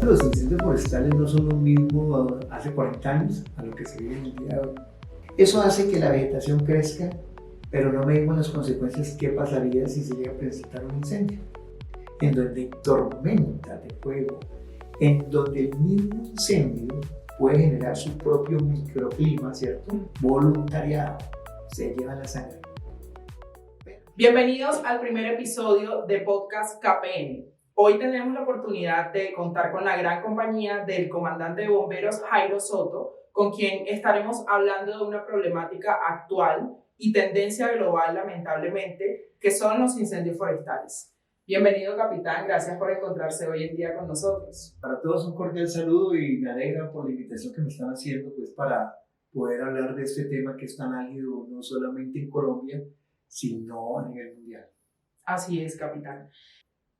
Los incendios forestales no son lo mismo hace 40 años a lo que se vive en el día de hoy. Eso hace que la vegetación crezca, pero no medimos las consecuencias que pasaría si se llega a presentar un incendio, en donde hay tormentas de fuego, en donde el mismo incendio puede generar su propio microclima, ¿cierto? Voluntariado, se lleva la sangre. Bienvenidos al primer episodio de Podcast KPN. Hoy tenemos la oportunidad de contar con la gran compañía del comandante de bomberos Jairo Soto, con quien estaremos hablando de una problemática actual y tendencia global, lamentablemente, que son los incendios forestales. Bienvenido, capitán. Gracias por encontrarse hoy en día con nosotros. Para todos un cordial saludo y me alegra por la invitación que me están haciendo pues, para poder hablar de este tema que es tan álgido no solamente en Colombia, sino a nivel mundial. Así es, capitán.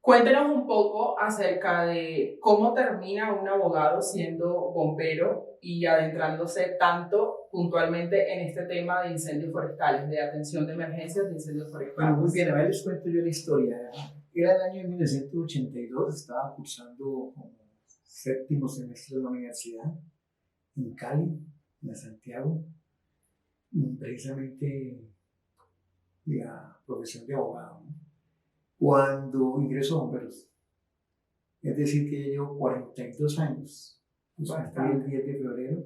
Cuéntenos un poco acerca de cómo termina un abogado siendo bombero y adentrándose tanto puntualmente en este tema de incendios forestales, de atención de emergencias de incendios forestales. Bueno, muy bien, a ver, les cuento yo la historia. Era el año 1982, estaba cursando como séptimo semestre de la universidad en Cali, en Santiago, precisamente la profesión de abogado, ¿no? Cuando ingreso a bomberos, es decir, que ya llevo 42 años, el 10 de febrero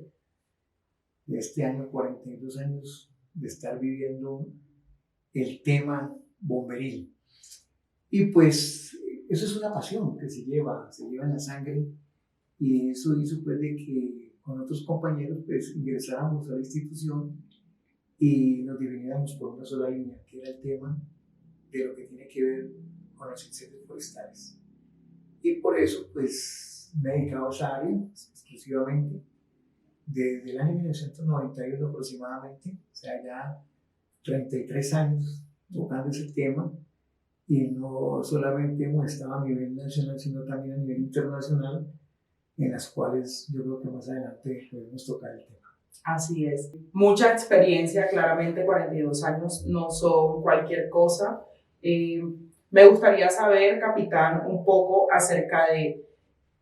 de este año, 42 años de estar viviendo el tema bomberil. Y pues eso es una pasión que se lleva en la sangre, y eso hizo pues de que con otros compañeros pues ingresáramos a la institución y nos dividiéramos por una sola línea, que era el tema de lo que tiene que ver con los incendios forestales. Y por eso pues me he dedicado a esa área exclusivamente desde el año 1991 aproximadamente, o sea ya 33 años tocando ese tema, y no solamente hemos estado a nivel nacional sino también a nivel internacional, en las cuales yo creo que más adelante podemos tocar el tema. Así es. Mucha experiencia, claramente 42 años no son cualquier cosa. Me gustaría saber, capitán, un poco acerca de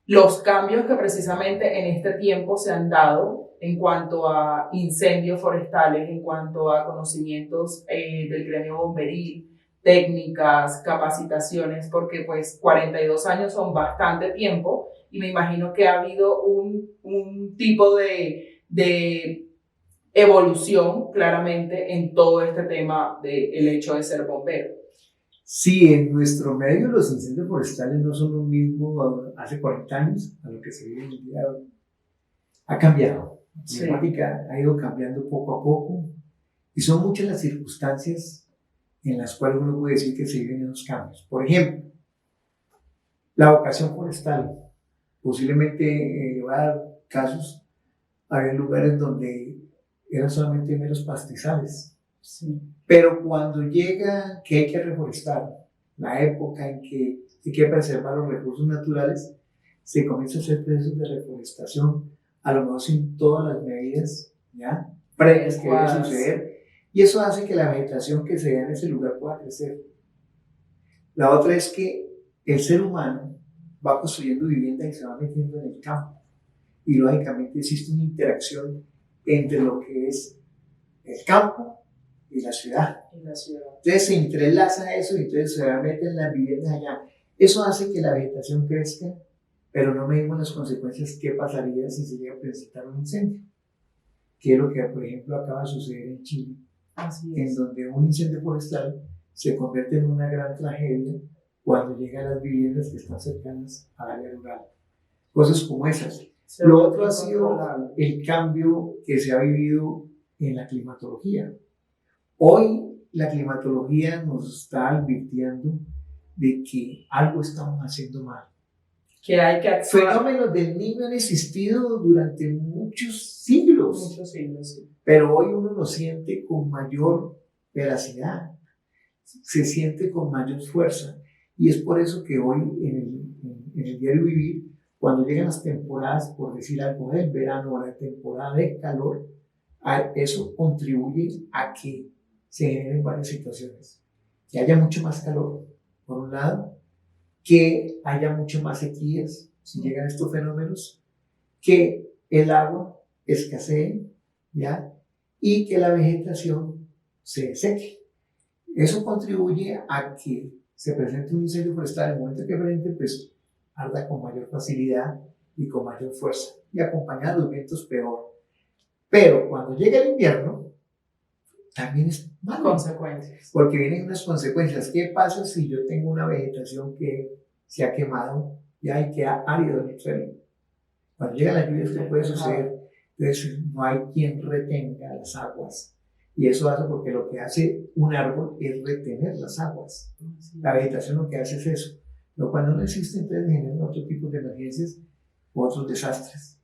los cambios que precisamente en este tiempo se han dado en cuanto a incendios forestales, en cuanto a conocimientos del gremio bomberil, técnicas, capacitaciones, porque pues 42 años son bastante tiempo y me imagino que ha habido un tipo de evolución claramente en todo este tema del hecho de ser bombero. Sí, en nuestro medio los incendios forestales no son lo mismo hace 40 años a lo que se vive en el día de hoy. Ha cambiado, la temática ha ido cambiando poco a poco y son muchas las circunstancias en las cuales uno puede decir que se viven esos cambios. Por ejemplo, la vocación forestal. Posiblemente voy a dar casos, había lugares donde eran solamente meros pastizales. Sí. Pero cuando llega que hay que reforestar, la época en que hay que preservar los recursos naturales, se comienza a hacer procesos de reforestación, a lo mejor sin todas las medidas ¿ya? Previas que debe suceder, y eso hace que la vegetación que se dé en ese lugar pueda crecer. La otra es que el ser humano va construyendo vivienda y se va metiendo en el campo, y lógicamente existe una interacción entre lo que es el campo y la ciudad. Entonces se entrelaza eso y entonces se meten las viviendas allá. Eso hace que la vegetación crezca, pero no medimos las consecuencias que pasaría si se llega a presentar un incendio, que es lo que por ejemplo acaba de suceder en Chile, en donde un incendio forestal se convierte en una gran tragedia cuando llegan a las viviendas que están cercanas al área rural. Cosas como esas. Lo otro ha sido el cambio que se ha vivido en la climatología. Hoy la climatología nos está advirtiendo de que algo estamos haciendo mal. Que hay que actuar. Fenómenos del Niño han existido durante muchos siglos. Sí. Pero hoy uno lo siente con mayor veracidad, se siente con mayor fuerza. Y es por eso que hoy en el diario vivir, cuando llegan las temporadas, por decir algo, del verano o la temporada de calor, eso contribuye a que se generen varias situaciones. Que haya mucho más calor, por un lado, que haya mucho más sequías, si llegan estos fenómenos, que el agua escasee, ¿ya? Y que la vegetación se seque. Eso contribuye a que se presente un incendio forestal en el momento que presente, pues arda con mayor facilidad y con mayor fuerza, y acompañar los vientos peor. Pero cuando llega el invierno, también es malo. Consecuencias. Porque vienen unas consecuencias. ¿Qué pasa si yo tengo una vegetación que se ha quemado ya y queda árido en el suelo? Cuando llegan las lluvias, esto puede suceder. Entonces, no hay quien retenga las aguas. Y eso hace porque lo que hace un árbol es retener las aguas. La vegetación lo que hace es eso. Pero cuando no existe, entonces generan otro tipo de emergencias u otros desastres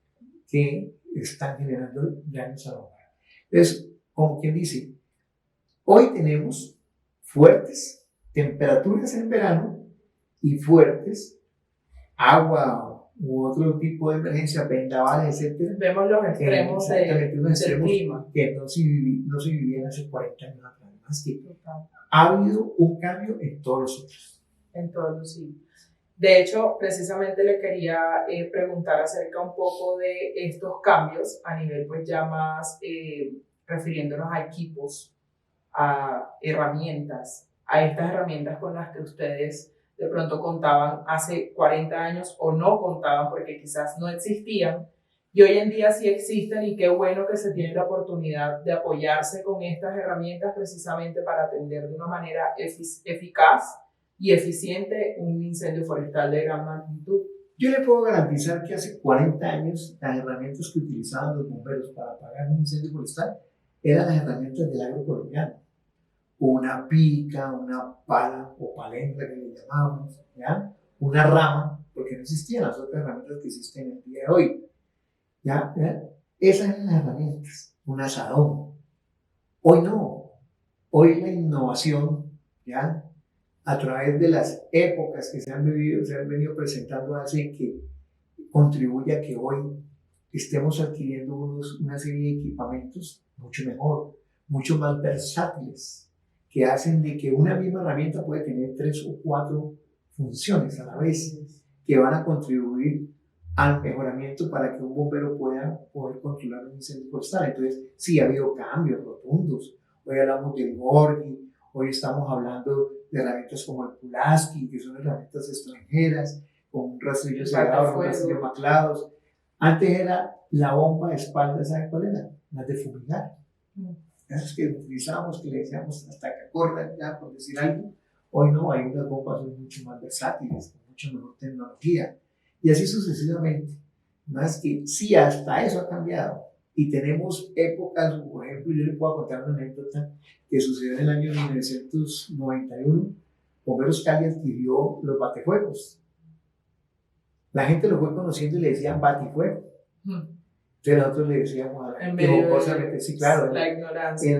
que están generando daños a la hogar. Entonces, como quien dice, hoy tenemos fuertes temperaturas en verano y fuertes agua u otro tipo de emergencia, vendavales, etc. Vemos los extremos del clima. Que no se vivían hace 40 años atrás. Más que ha habido un cambio en todos los otros. En todos los siglos. De hecho, precisamente le quería preguntar acerca un poco de estos cambios a nivel pues ya más refiriéndonos a equipos, a herramientas, a estas herramientas con las que ustedes de pronto contaban hace 40 años o no contaban porque quizás no existían y hoy en día sí existen y qué bueno que se tiene la oportunidad de apoyarse con estas herramientas precisamente para atender de una manera eficaz y eficiente un incendio forestal de gran magnitud. Yo le puedo garantizar que hace 40 años las herramientas que utilizaban los bomberos para apagar un incendio forestal eran las herramientas del agro colombiano. Una pica, una pala o palendra que le llamamos, ¿ya? Una rama, porque no existían las otras herramientas que existen el día de hoy. ¿Ya? Esas eran las herramientas, un asadón. Hoy no, hoy la innovación, ¿ya? A través de las épocas que se han venido presentando, hace que contribuya a que hoy estemos adquiriendo una serie de equipamientos mucho mejor, mucho más versátiles, que hacen de que una misma herramienta puede tener 3 o 4 funciones a la vez, que van a contribuir al mejoramiento para que un bombero pueda poder controlar un incendio forestal. Entonces, sí ha habido cambios rotundos. Hoy hablamos del Gorgi, hoy estamos hablando de herramientas como el Pulaski, que son herramientas extranjeras, con un rastrillo cerrado, un rastrillo maclados. Antes era la bomba de espalda, ¿saben cuál era? La de fumigar. Esas que utilizábamos, que le decíamos hasta que corran, ya por decir algo. Hoy no, hay unas bombas mucho más versátiles, con mucha mejor tecnología. Y así sucesivamente. Más que sí, hasta eso ha cambiado. Y tenemos épocas, por ejemplo, yo le puedo contar una anécdota que sucedió en el año 1991. Bomberos Cali adquirió los batefuegos. La gente lo fue conociendo y le decían batifuego. Entonces nosotros le decíamos a la gente, sí, claro, la ignorancia.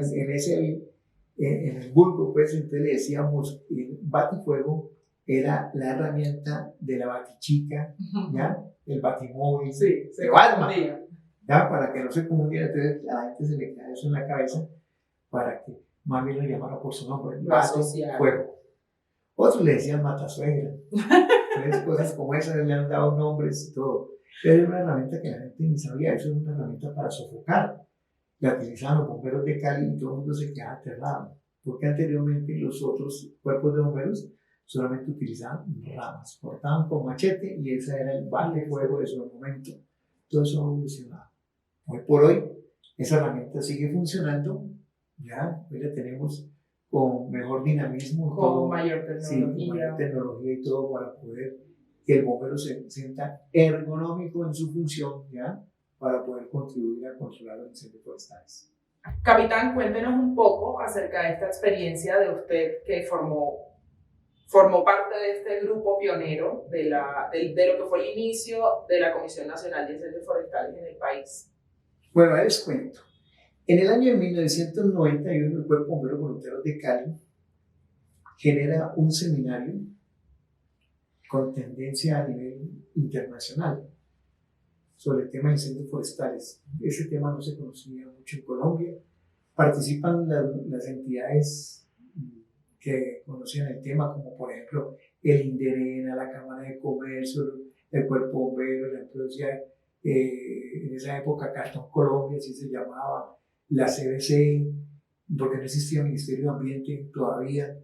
En el vulgo, pues, entonces le decíamos, el batifuego era la herramienta de la batichica, ¿ya? El batimóvil, sí, de Batman, ¿ya? Para que no se confundiera, entonces a la gente se le cae eso en la cabeza para que más bien lo llamara por su nombre, batifuego. Otros le decían matasuegra, entonces cosas como esas le han dado nombres y todo. Pero era una herramienta que la gente ni sabía, eso es una herramienta para sofocar. La utilizaban los bomberos de Cali y todo el mundo se quedaba aterrado, porque anteriormente los otros cuerpos de bomberos solamente utilizaban ramas, cortaban con machete y ese era el batefuego de su momento. Todo eso ha evolucionado. Hoy por hoy, esa herramienta sigue funcionando, ya, hoy la tenemos con mejor dinamismo, con mayor tecnología. Sí, con mayor tecnología y todo para poder que el bombero se sienta ergonómico en su función, ¿ya? Para poder contribuir a controlar los incendios forestales. Capitán, cuéntenos un poco acerca de esta experiencia de usted que formó parte de este grupo pionero de lo que fue el inicio de la Comisión Nacional de Incendios Forestales en el país. Bueno, les cuento. En el año de 1991, el Cuerpo de Bomberos Voluntarios de Cali genera un seminario con tendencia a nivel internacional sobre el tema de incendios forestales. Ese tema no se conocía mucho en Colombia. Participan las entidades que conocían el tema, como por ejemplo el INDERENA, la Cámara de Comercio, el Cuerpo Bombero, la empresa, en esa época Cartón Colombia, así se llamaba, la CBC, porque no existía Ministerio de Ambiente todavía.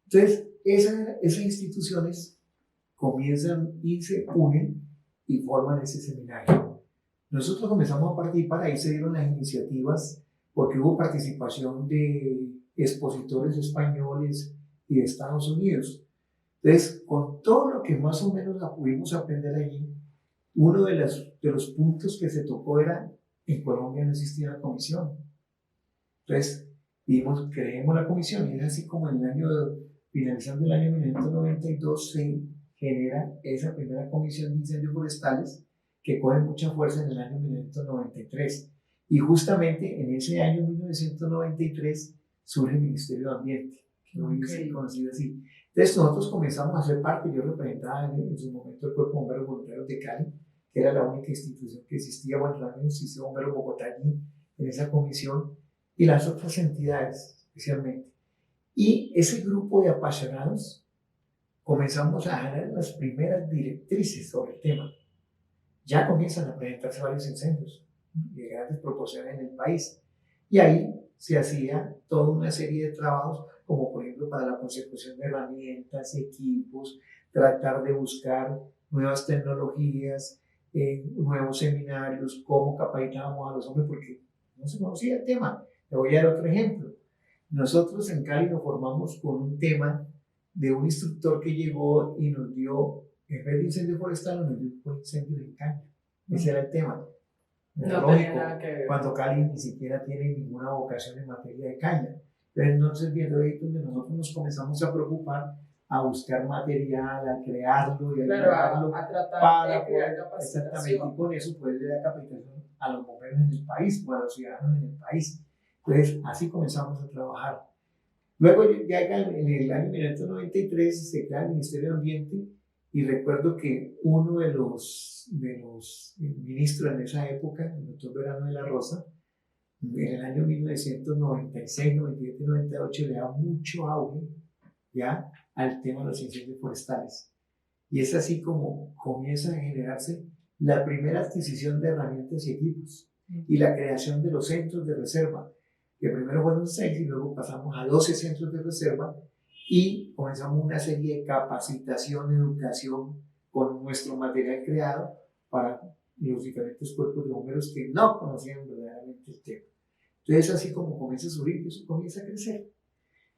Entonces, esas instituciones comienzan y se unen y forman ese seminario. Nosotros comenzamos a participar, ahí se dieron las iniciativas, porque hubo participación de expositores españoles y de Estados Unidos. Entonces, con todo lo que más o menos pudimos aprender allí, uno de los puntos que se tocó era, en Colombia no existía la comisión. Entonces, creemos la comisión, y es así como en el año, finalizando el año 1992, se genera esa primera comisión de incendios forestales que coge mucha fuerza en el año 1993. Y justamente en ese año 1993 surge el Ministerio de Ambiente, que hoy es conocido así. Entonces nosotros comenzamos a ser parte, yo representaba en su momento el Cuerpo de Bomberos Voluntarios de Cali, que era la única institución que existía, bueno, también existía Bomberos Bogotá allí en esa comisión, y las otras entidades especialmente. Y ese grupo de apasionados comenzamos a generar las primeras directrices sobre el tema. Ya comienzan a presentarse varios incendios de grandes proporciones en el país. Y ahí se hacía toda una serie de trabajos, como por ejemplo para la consecución de herramientas, equipos, tratar de buscar nuevas tecnologías, nuevos seminarios, cómo capacitábamos a los hombres, porque no se conocía el tema. Le voy a dar otro ejemplo. Nosotros en Cali nos formamos con un tema de un instructor que llegó y nos dio, en vez de incendio forestal, nos dio un incendio de caña. Ese era el tema. No tenía nada que ver. Cuando Cali ni siquiera tiene ninguna vocación en materia de caña. Entonces, viendo ahí donde nosotros nos comenzamos a preocupar, a buscar material, a crearlo y a crearlo, a tratar para de crear poder, capacitación. exactamente, y con eso poder dar capacitación a los bomberos en el país o a los ciudadanos en el país. Entonces, así comenzamos a trabajar. Luego, ya en el año 1993 se crea el Ministerio de Ambiente, y recuerdo que uno de los ministros en esa época, el doctor Verano de la Rosa, en el año 1996, 97, 98, le da mucho auge ya al tema de los incendios forestales. Y es así como comienza a generarse la primera adquisición de herramientas y equipos y la creación de los centros de reserva, que primero fueron 6 y luego pasamos a 12 centros de reserva, y comenzamos una serie de capacitación, educación con nuestro material creado para los diferentes cuerpos de bomberos que no conocían verdaderamente el tema. Entonces, así como comienza a subir, eso comienza a crecer.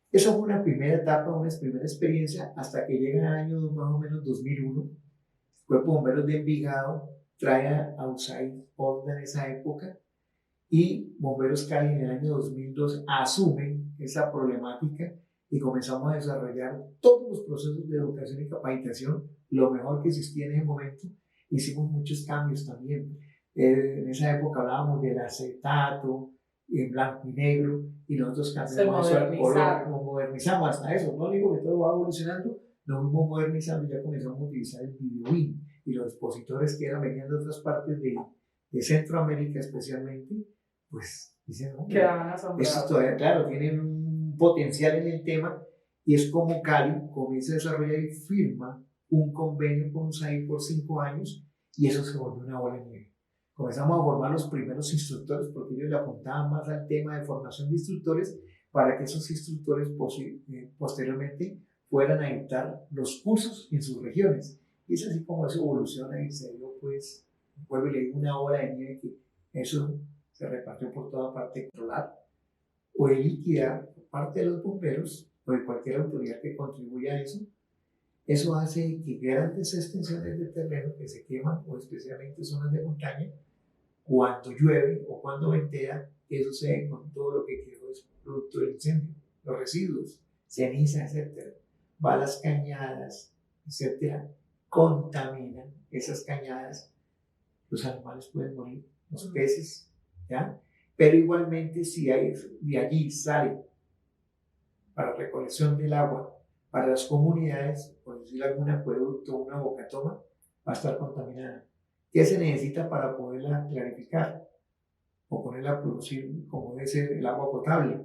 Esa fue una primera etapa, una primera experiencia, hasta que llega el año más o menos 2001. El Cuerpo de Bomberos de Envigado trae a USAID en esa época, y Bomberos Cali en el año 2002 asumen esa problemática y comenzamos a desarrollar todos los procesos de educación y capacitación, lo mejor que existía en ese momento. Hicimos muchos cambios también. En esa época hablábamos del acetato en blanco y negro, y nosotros cambiamos eso al color, nos modernizamos hasta eso. No digo que todo va evolucionando, nos fuimos modernizando y ya comenzamos a utilizar el videoin, y los expositores que venían de otras partes de Centroamérica especialmente, pues dicen, no, estos todavía, claro, tienen un potencial en el tema, y es como Cali comienza a desarrollar y firma un convenio con USAID por 5 años, y eso se volvió una bola de nieve. Comenzamos a formar los primeros instructores, porque ellos le apuntaban más al tema de formación de instructores, para que esos instructores posteriormente fueran a dictar los cursos en sus regiones. Y es así como eso evoluciona, y se dio, pues, vuelvo y le digo, una bola de nieve, que eso se repartió por toda parte, controlar o de liquidar por parte de los bomberos o de cualquier autoridad que contribuya a eso. Eso hace que grandes extensiones de terreno que se queman, o especialmente zonas de montaña, cuando llueve o cuando ventea, ¿qué sucede con todo lo que quedó producto del incendio? Los residuos, ceniza, etcétera, balas cañadas, etcétera, contaminan esas cañadas. Los animales pueden morir, los peces, ¿ya? Pero igualmente, si de allí sale para recolección del agua para las comunidades, por decir algún acueducto o una bocatoma, va a estar contaminada. ¿Qué se necesita para poderla clarificar o ponerla a producir como debe ser el agua potable?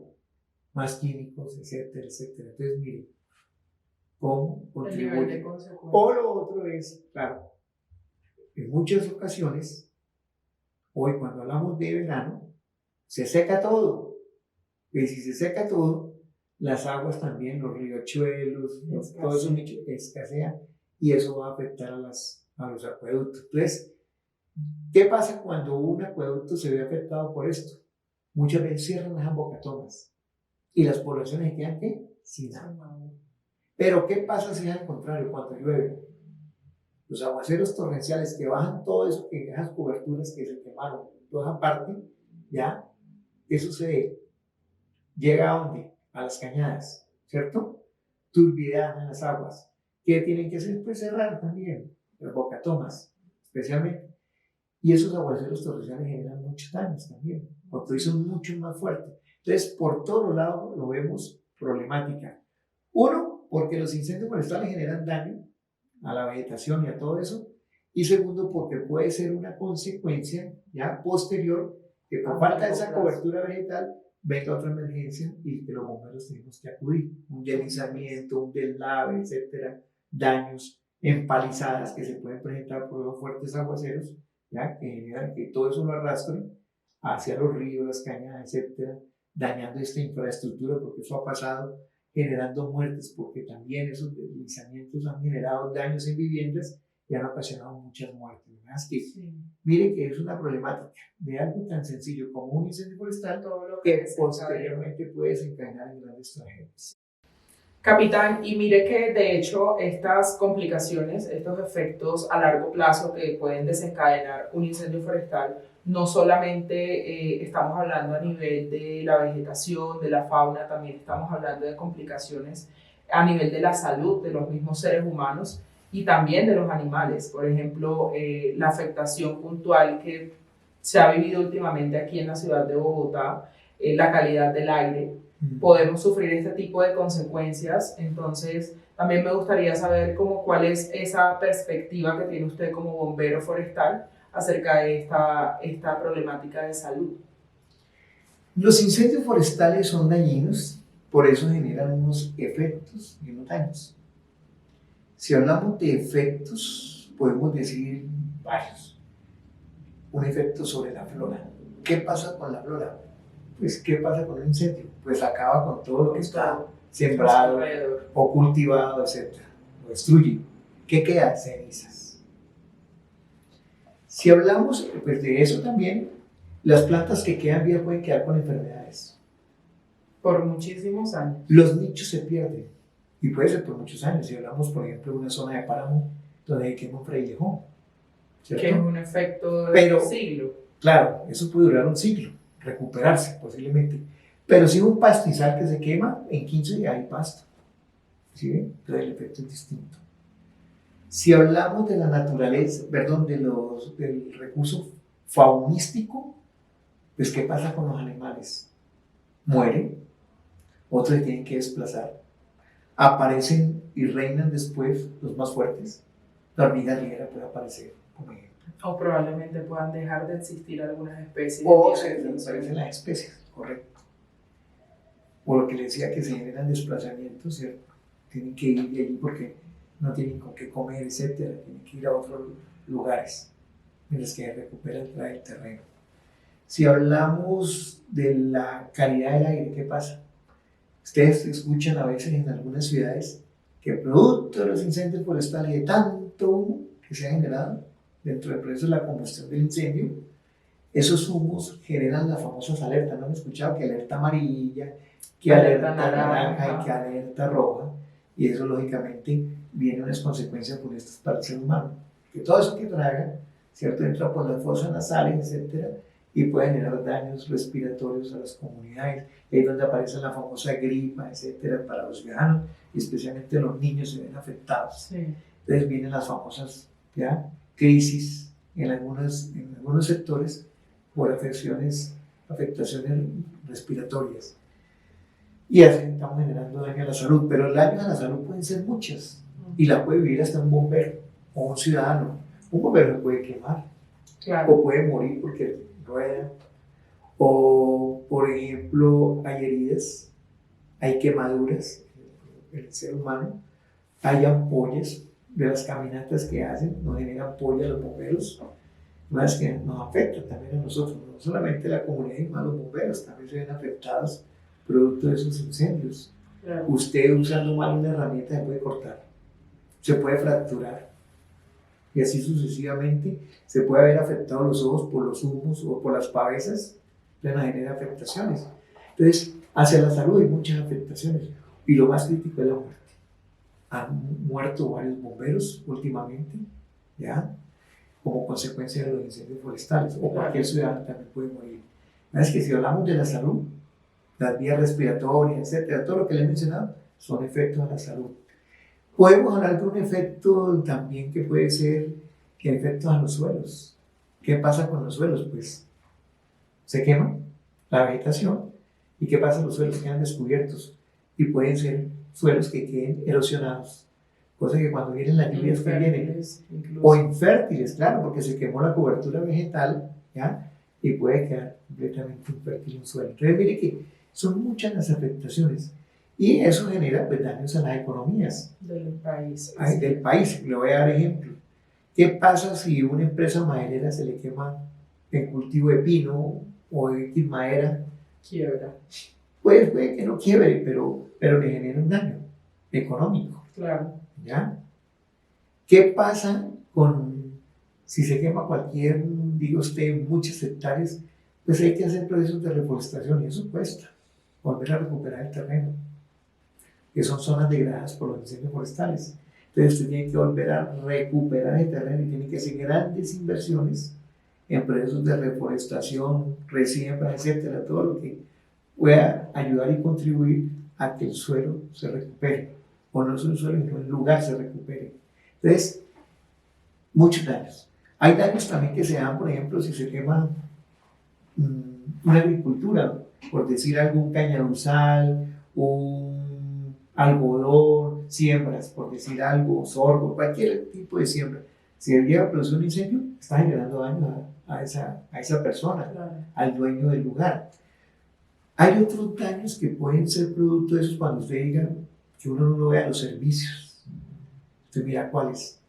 Más químicos, etcétera, etcétera. Entonces, mire, ¿cómo contribuye? O lo otro es, claro, en muchas ocasiones, hoy cuando hablamos de verano, se seca todo. Y si se seca todo, las aguas también, los riachuelos, todo eso escasea y eso va a afectar a los acueductos. Entonces, ¿qué pasa cuando un acueducto se ve afectado por esto? Muchas veces cierran las embocatomas y las poblaciones quedan ¿qué? Sin agua. Pero ¿qué pasa si es al contrario? Cuando llueve, los aguaceros torrenciales que bajan todo eso, que esas coberturas que se quemaron, toda esa parte, ¿ya? ¿Qué sucede? Llega a dónde? A las cañadas, ¿cierto? Turbidez en las aguas. ¿Qué tienen que hacer? Pues cerrar también las bocatomas, especialmente. Y esos aguaceros torrenciales generan muchos daños también, porque hoy son mucho más fuertes. Entonces, por todos lados lo vemos problemática. Uno, porque los incendios forestales generan daño a la vegetación y a todo eso. Y segundo, porque puede ser una consecuencia ya posterior que por falta de esa cobertura vegetal venga otra emergencia y que los bomberos tenemos que acudir. Un deslizamiento, un deslave, etcétera, daños, empalizadas que se pueden presentar por los fuertes aguaceros, ¿ya? Que generan que todo eso lo arrastre hacia los ríos, las cañadas, etcétera, dañando esta infraestructura, porque eso ha pasado, generando muertes, porque también esos deslizamientos han generado daños en viviendas y han ocasionado muchas muertes. Además que, mire que es una problemática de algo tan sencillo como un incendio forestal, todo lo que posteriormente puede desencadenar en grandes tragedias. Capitán, y mire que de hecho estas complicaciones, estos efectos a largo plazo que pueden desencadenar un incendio forestal, no solamente estamos hablando a nivel de la vegetación, de la fauna, también estamos hablando de complicaciones a nivel de la salud de los mismos seres humanos y también de los animales. Por ejemplo, la afectación puntual que se ha vivido últimamente aquí en la ciudad de Bogotá, la calidad del aire. Podemos sufrir este tipo de consecuencias. Entonces, también me gustaría saber cuál es esa perspectiva que tiene usted como bombero forestal acerca de esta problemática de salud. Los incendios forestales son dañinos, por eso generan unos efectos y unos daños. Si hablamos de efectos, podemos decir varios. Un efecto sobre la flora. ¿Qué pasa con la flora? Pues, ¿qué pasa con un incendio? Pues acaba con todo lo que está sembrado o cultivado, etc. Lo destruye. ¿Qué queda? Cenizas. Si hablamos pues, de eso también, las plantas que quedan vivas pueden quedar con enfermedades. Por muchísimos años. Los nichos se pierden. Y puede ser por muchos años. Si hablamos, por ejemplo, de una zona de páramo donde quema un frailejón. Que es un efecto de siglo. Claro, eso puede durar un siglo. Recuperarse posiblemente, pero si un pastizal que se quema, en 15 días hay pasto, ¿sí ven? Entonces el efecto es distinto. Si hablamos de la naturaleza, perdón, del recurso faunístico, pues ¿qué pasa con los animales? Mueren, otros se tienen que desplazar, aparecen y reinan después los más fuertes. La hormiga negra puede aparecer, por ejemplo. O probablemente puedan dejar de existir algunas especies. O se desaparecen las especies, correcto. Por lo que le decía que se generan desplazamientos, ¿cierto? Tienen que ir de allí porque no tienen con qué comer, etcétera. Tienen que ir a otros lugares en los que recuperan el terreno. Si hablamos de la calidad del aire, ¿qué pasa? Ustedes escuchan a veces en algunas ciudades que producto de los incendios forestales y de tanto humo que se ha generado dentro del proceso de la combustión del incendio, esos humos generan las famosas alertas. ¿No han escuchado? Que alerta amarilla, que alerta naranja y que alerta roja. Y eso lógicamente viene unas consecuencias funestas para el ser humano. Que todo eso que traga, ¿cierto? Entra por las fosas nasales, etcétera, y puede generar daños respiratorios a las comunidades. Ahí es donde aparece la famosa gripa, etcétera, para los ciudadanos, y especialmente los niños se ven afectados. Sí. Entonces vienen las famosas ¿ya? Crisis en algunos sectores por afectaciones respiratorias. Y así estamos generando daño a la salud, pero el daño a la salud pueden ser muchas, y la puede vivir hasta un bombero o un ciudadano. Un bombero se puede quemar, claro, o puede morir porque rueda, o por ejemplo hay heridas, hay quemaduras en el ser humano, hay ampollas, de las caminatas que hacen nos generan polla a los bomberos, más que nos afecta también a nosotros, no solamente la comunidad y más los bomberos, también se ven afectados producto de esos incendios. Claro. Usted usando mal una herramienta se puede cortar, se puede fracturar y así sucesivamente se puede haber afectado los ojos por los humos o por las pavesas, nos genera afectaciones. Entonces, hacia la salud hay muchas afectaciones y lo más crítico es la muerte. Han muerto varios bomberos últimamente, ¿ya? Como consecuencia de los incendios forestales, o cualquier ciudadano también puede morir. Es que si hablamos de la salud, las vías respiratorias, etcétera, todo lo que le he mencionado son efectos a la salud. Podemos hablar de un efecto también que puede ser que efectos a los suelos. ¿Qué pasa con los suelos? Pues se quema la vegetación. ¿Y qué pasa? Los suelos quedan descubiertos y pueden ser suelos que queden erosionados. Cosa que cuando vienen las lluvias que vienen, o infértiles, claro, porque se quemó la cobertura vegetal, ¿ya? Y puede quedar completamente infértil un suelo. Entonces, mire que son muchas las afectaciones y eso genera pues, daños a las economías del país. Del país. Le voy a dar ejemplo. ¿Qué pasa si una empresa maderera se le quema el cultivo de pino o de X madera? Quiebra. Pues puede que no quiebre, pero le genera un daño económico. Claro. ¿Ya? ¿Qué pasa si se quema cualquier, digo usted, muchas hectáreas? Pues hay que hacer procesos de reforestación y eso cuesta, volver a recuperar el terreno, que son zonas degradadas por los incendios forestales. Entonces usted tiene que volver a recuperar el terreno y tiene que hacer grandes inversiones en procesos de reforestación, resiembra, etcétera, todo lo que pueda ayudar y contribuir a que el suelo se recupere. O no solo el suelo, sino el lugar se recupere. Entonces, muchos daños. Hay daños también que se dan, por ejemplo, si se quema una agricultura, por decir algún cañaduzal, un algodón, siembras, por decir algo, sorgo, cualquier tipo de siembra. Si llega a producir un incendio, está generando daño a esa persona, claro, al dueño del lugar. Hay otros daños que pueden ser producto de eso cuando usted diga que uno no vea los servicios. Usted mira cuáles.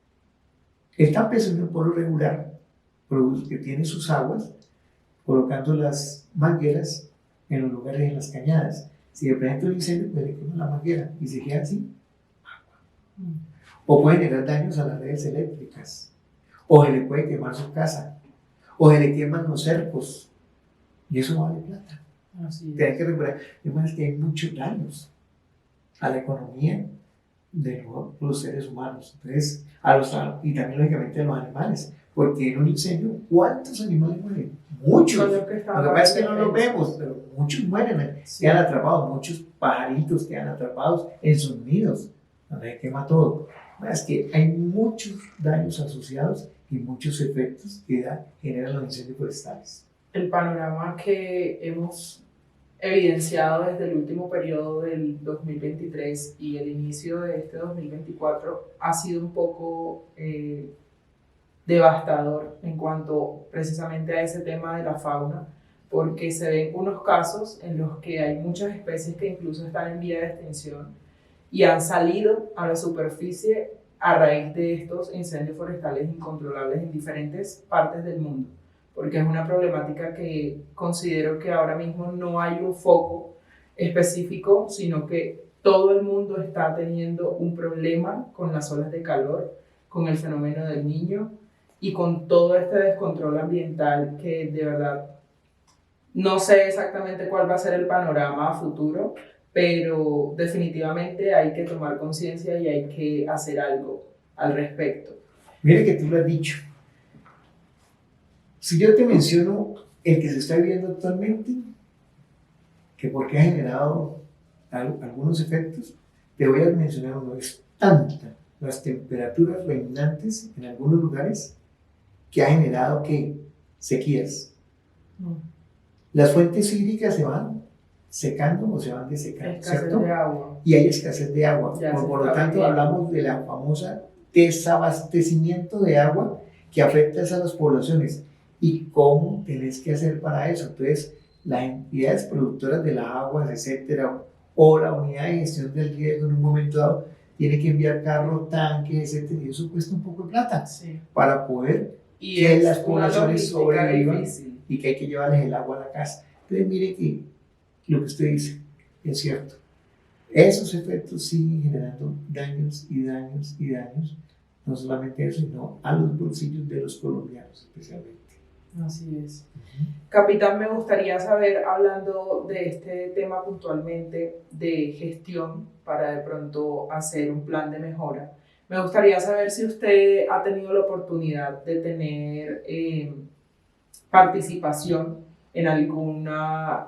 El campesino por lo regular que tiene sus aguas colocando las mangueras en los lugares de las cañadas. Si de presenta un incendio, pues le quema la manguera y se queda así. O puede generar daños a las redes eléctricas, o se le puede quemar su casa, o se le queman los cercos, y eso vale plata. Tienen que recuperar. Es que hay muchos daños a la economía de los seres humanos. Entonces, y también lógicamente a los animales, porque en un incendio, ¿cuántos animales mueren? Muchos. Lo que pasa es que no los vemos, pero muchos mueren, quedan atrapados, muchos pajaritos quedan atrapados en sus nidos, donde se quema todo. Es que hay muchos daños asociados y muchos efectos que generan los incendios forestales. El panorama que hemos evidenciado desde el último periodo del 2023 y el inicio de este 2024 ha sido un poco devastador en cuanto precisamente a ese tema de la fauna, porque se ven unos casos en los que hay muchas especies que incluso están en vía de extinción y han salido a la superficie a raíz de estos incendios forestales incontrolables en diferentes partes del mundo, porque es una problemática que considero que ahora mismo no hay un foco específico, sino que todo el mundo está teniendo un problema con las olas de calor, con el fenómeno del Niño y con todo este descontrol ambiental que de verdad no sé exactamente cuál va a ser el panorama a futuro, pero definitivamente hay que tomar conciencia y hay que hacer algo al respecto. Mire que tú lo has dicho. Si yo te menciono el que se está viviendo actualmente, que porque ha generado algunos efectos, te voy a mencionar uno. Es tanta las temperaturas reinantes en algunos lugares que ha generado que sequías. Las fuentes hídricas se van secando o se van desecando, ¿cierto? De agua. Y hay escasez de agua. Por lo tanto, hablamos de la famosa desabastecimiento de agua que afecta a las poblaciones. ¿Y cómo tenés que hacer para eso? Entonces, las entidades productoras de las aguas, etcétera, o la unidad de gestión del riesgo en un momento dado, tiene que enviar carro, tanques, etc. Y eso cuesta un poco de plata Sí. para poder Y que es las una poblaciones logística sobrevivan difícil. y que hay que llevarles el agua a la casa. Entonces, mire que lo que usted dice es cierto. Esos efectos siguen generando daños y daños y daños, no solamente eso, sino a los bolsillos de los colombianos especialmente. Así es. Capitán, me gustaría saber, hablando de este tema puntualmente de gestión para de pronto hacer un plan de mejora, me gustaría saber si usted ha tenido la oportunidad de tener participación en alguna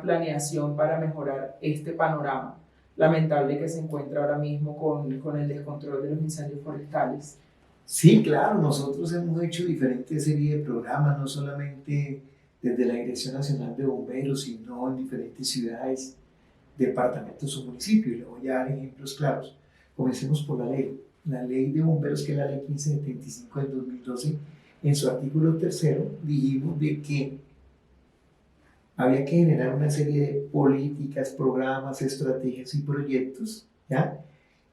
planeación para mejorar este panorama lamentable que se encuentra ahora mismo con el descontrol de los incendios forestales. Sí, claro, nosotros hemos hecho diferentes series de programas, no solamente desde la Dirección Nacional de Bomberos, sino en diferentes ciudades, departamentos o municipios. Le voy a dar ejemplos claros. Comencemos por la ley. La ley de bomberos, que es la ley 1575 del 2012, en su artículo tercero dijimos de que había que generar una serie de políticas, programas, estrategias y proyectos, ¿ya?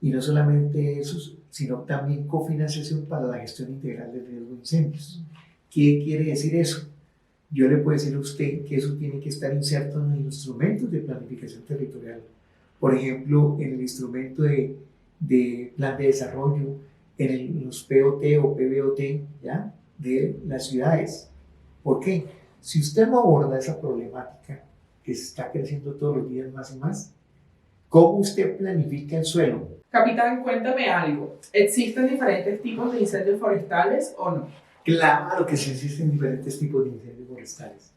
Y no solamente esos, sino también cofinanciación para la gestión integral del riesgo de incendios. ¿Qué quiere decir eso? Yo le puedo decir a usted que eso tiene que estar inserto en los instrumentos de planificación territorial. Por ejemplo, en el instrumento de plan de desarrollo, en los POT o PBOT, ¿ya? De las ciudades. ¿Por qué? Si usted no aborda esa problemática que se está creciendo todos los días más y más, ¿cómo usted planifica el suelo? Capitán, cuéntame algo. ¿Existen diferentes tipos de incendios forestales o no? Claro que sí existen diferentes tipos de incendios forestales.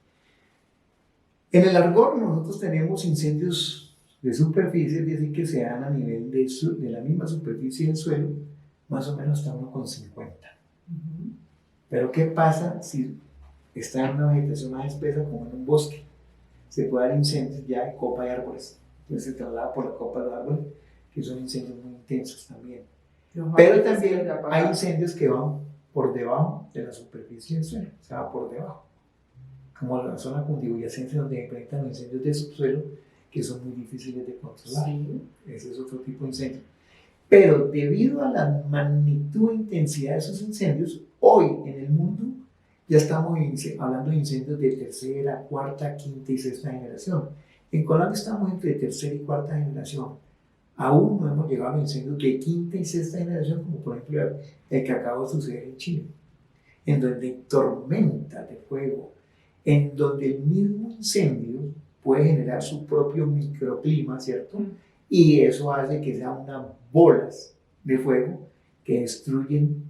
En el argor nosotros tenemos incendios de superficie, es decir, que se dan a nivel de la misma superficie del suelo, más o menos hasta 1,50. Pero ¿qué pasa si está en una vegetación más espesa como en un bosque? Se puede dar incendios ya de copa de árboles. Entonces se traslada por la copa de los árboles, que son incendios muy intensos también. Pero también hay incendios que van por debajo de la superficie del suelo, o sea, por debajo. Como la zona cundiboyacense, donde se enfrentan los incendios de subsuelo, que son muy difíciles de controlar. Sí. Ese es otro tipo de incendio. Pero debido a la magnitud e intensidad de esos incendios, hoy en el mundo ya estamos hablando de incendios de tercera, cuarta, quinta y sexta generación. En Colombia estamos entre tercera y cuarta generación. Aún no hemos llegado a los incendios de quinta y sexta generación, como por ejemplo el que acaba de suceder en Chile, en donde hay tormentas de fuego, en donde el mismo incendio puede generar su propio microclima, ¿cierto? Y eso hace que sean unas bolas de fuego que destruyen,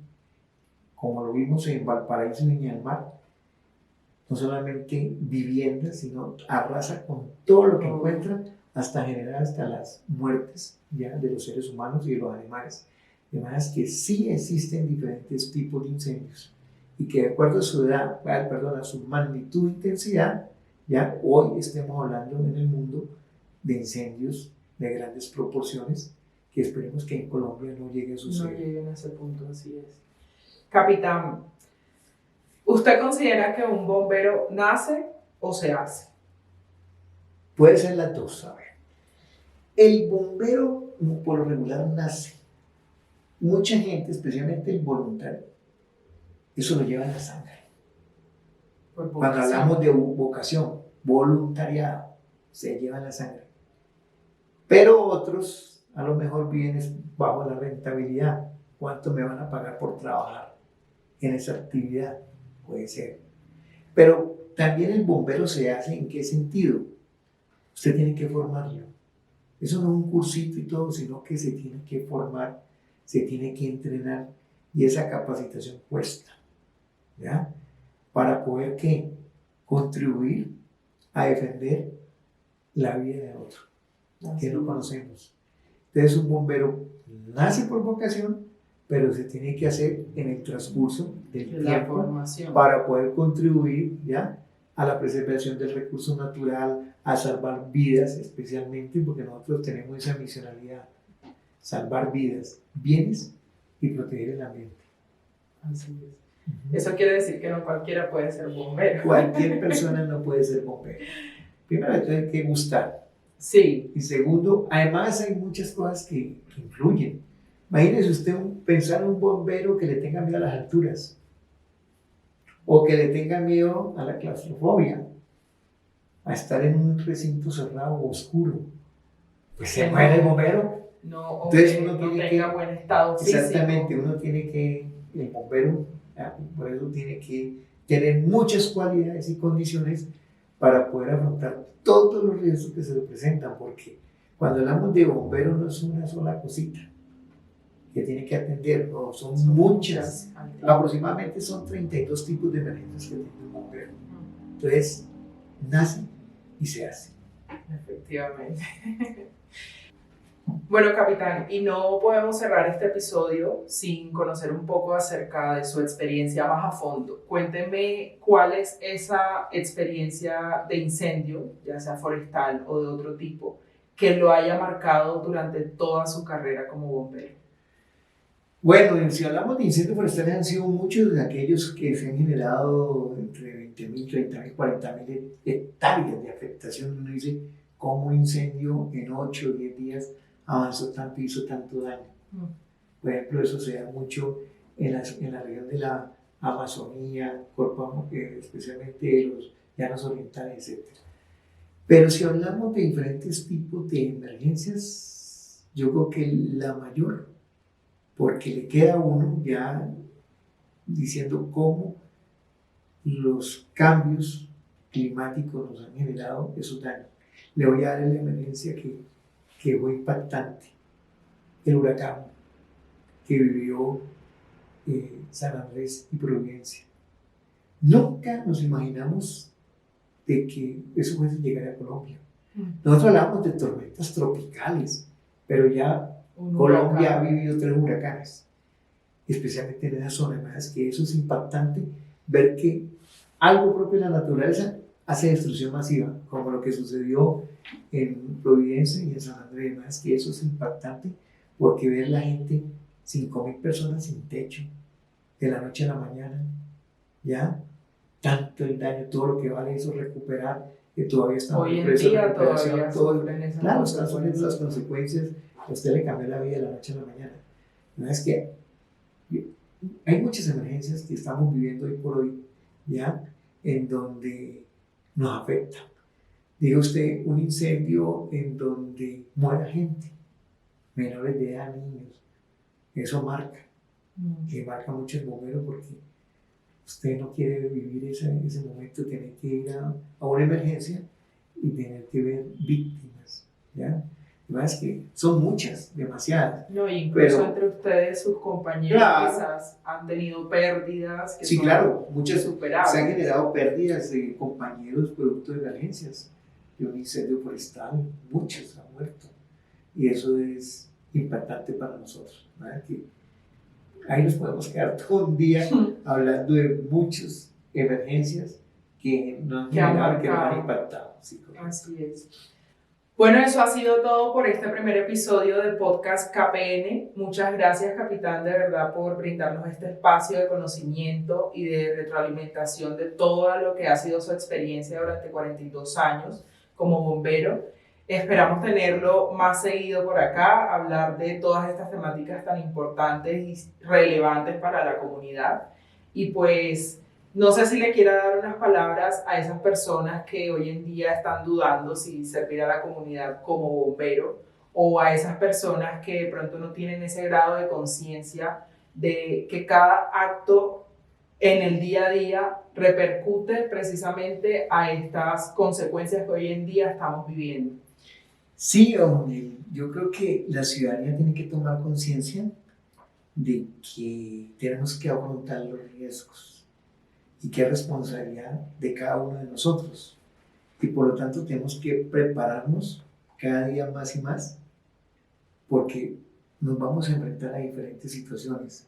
como lo vimos en Valparaíso y Viña del Mar, no solamente viviendas, sino arrasa con todo lo que encuentran, hasta generar hasta las muertes ya de los seres humanos y de los animales. De manera que sí existen diferentes tipos de incendios y que de acuerdo a su edad, a su magnitud e intensidad, ya hoy estemos hablando en el mundo de incendios de grandes proporciones que esperemos que en Colombia no llegue a suceder. No lleguen a ese punto, así es. Capitán, ¿usted considera que un bombero nace o se hace? Puede ser las dos, a ver. El bombero por lo regular nace. Mucha gente, especialmente el voluntario, eso lo lleva en la sangre. Cuando hablamos de vocación, voluntariado, se lleva en la sangre. Pero otros a lo mejor viven bajo la rentabilidad. ¿Cuánto me van a pagar por trabajar en esa actividad? Puede ser. Pero también el bombero se hace ¿en qué sentido? Usted tiene que formarlo. Eso no es un cursito y todo, sino que se tiene que formar, se tiene que entrenar y esa capacitación cuesta, ¿ya? Para poder ¿qué? Contribuir a defender la vida de otro, que no conocemos. Entonces un bombero nace por vocación, pero se tiene que hacer en el transcurso del tiempo para poder contribuir, ¿ya? A la preservación del recurso natural, a salvar vidas especialmente, porque nosotros tenemos esa misionalidad, salvar vidas, bienes y proteger el ambiente. Así es. Eso quiere decir que no cualquiera puede ser bombero. Cualquier persona no puede ser bombero. Primero hay que gustar, Sí. Y segundo, además hay muchas cosas que influyen. Imagínese usted pensar en un bombero que le tenga miedo a las alturas o que le tenga miedo a la claustrofobia, a estar en un recinto cerrado o oscuro. Pues se muere el bombero. No, Entonces uno uno tiene tenga buen estado físico. exactamente, uno tiene que, el bombero, por eso tiene que tener muchas cualidades y condiciones para poder afrontar todos los riesgos que se le presentan, porque cuando hablamos de bombero no es una sola cosita que tiene que atender, no, son muchas. Aproximadamente son 32 tipos de emergencias que tiene un bombero. Entonces, nace y se hace. Efectivamente. Bueno, capitán, y no podemos cerrar este episodio sin conocer un poco acerca de su experiencia más a fondo. Cuénteme cuál es esa experiencia de incendio, ya sea forestal o de otro tipo, que lo haya marcado durante toda su carrera como bombero. Bueno, si hablamos de incendios forestales, han sido muchos de aquellos que se han generado entre 20.000, 30.000, 40.000 hectáreas de afectación. Uno dice, ¿cómo un incendio en 8 o 10 días avanzó tanto y hizo tanto daño? Por ejemplo, eso se da mucho en la región de la Amazonía, especialmente de los llanos orientales, etc. Pero si hablamos de diferentes tipos de emergencias, yo creo que la mayor, porque le queda a uno ya diciendo cómo los cambios climáticos nos han generado esos daños. Le voy a dar la emergencia que fue impactante, el huracán que vivió San Andrés y Providencia. Nunca nos imaginamos de que eso fuese llegar a Colombia. Nosotros hablamos de tormentas tropicales, pero ya Colombia ha vivido 3 huracanes, especialmente en esa zona. Además, que eso es impactante, ver que algo propio de la naturaleza hace destrucción masiva, como lo que sucedió en Providencia y en San Andrés. Además, que eso es impactante, porque ver la gente, 5.000 personas sin techo, de la noche a la mañana, ya, tanto el daño, todo lo que vale eso recuperar, que todavía estamos en proceso de recuperación, claro, están sufriendo las consecuencias. A usted le cambió la vida de la noche a la mañana. No es que hay muchas emergencias que estamos viviendo hoy por hoy, ya, en donde nos afecta. Diga usted, un incendio en donde muera gente, menores de edad, niños, eso marca, que marca mucho el bombero, porque usted no quiere vivir ese momento, tener que ir a una emergencia y tener que ver víctimas, ¿ya? Además que son muchas, demasiadas. No, incluso entre ustedes, sus compañeros, claro, quizás han tenido pérdidas que sí, son claro, muchas superables. Se han generado pérdidas de compañeros producto de emergencias, de un incendio forestal, muchos han muerto. Y eso es impactante para nosotros, ¿verdad? Que ahí nos podemos quedar todo un día hablando de muchas emergencias que nos han generado, que nos han impactado. Sí, así es. Bueno, eso ha sido todo por este primer episodio del podcast KPN. Muchas gracias, capitán, de verdad, por brindarnos este espacio de conocimiento y de retroalimentación de todo lo que ha sido su experiencia durante 42 años como bombero. Esperamos tenerlo más seguido por acá, hablar de todas estas temáticas tan importantes y relevantes para la comunidad. Y pues, no sé si le quiera dar unas palabras a esas personas que hoy en día están dudando si servir a la comunidad como bombero, o a esas personas que de pronto no tienen ese grado de conciencia de que cada acto en el día a día repercute precisamente a estas consecuencias que hoy en día estamos viviendo. Sí, hombre, yo creo que la ciudadanía tiene que tomar conciencia de que tenemos que afrontar los riesgos y que es responsabilidad de cada uno de nosotros. Y por lo tanto tenemos que prepararnos cada día más y más, porque nos vamos a enfrentar a diferentes situaciones.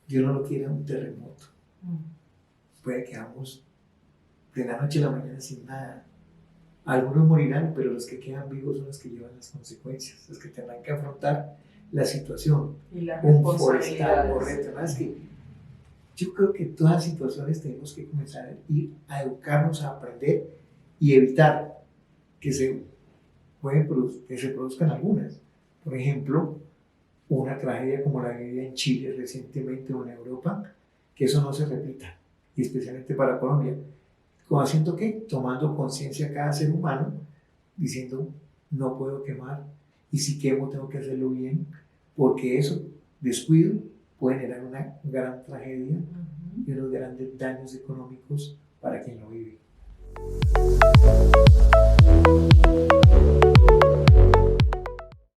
Dios no lo quiere un terremoto. Puede que vamos de la noche a la mañana sin nada. Algunos morirán, pero los que quedan vivos son los que llevan las consecuencias, los que tendrán que afrontar la situación. Y las un forestal, correcto. Es que yo creo que todas las situaciones tenemos que comenzar a ir a educarnos, a aprender y evitar que se que se produzcan algunas. Por ejemplo, una tragedia como la vivida en Chile recientemente o en Europa, que eso no se repita, y especialmente para Colombia. ¿Cómo haciendo qué? Tomando conciencia cada ser humano, diciendo, no puedo quemar, y si quemo tengo que hacerlo bien, porque eso, descuido, puede generar una gran tragedia y unos grandes daños económicos para quien lo vive.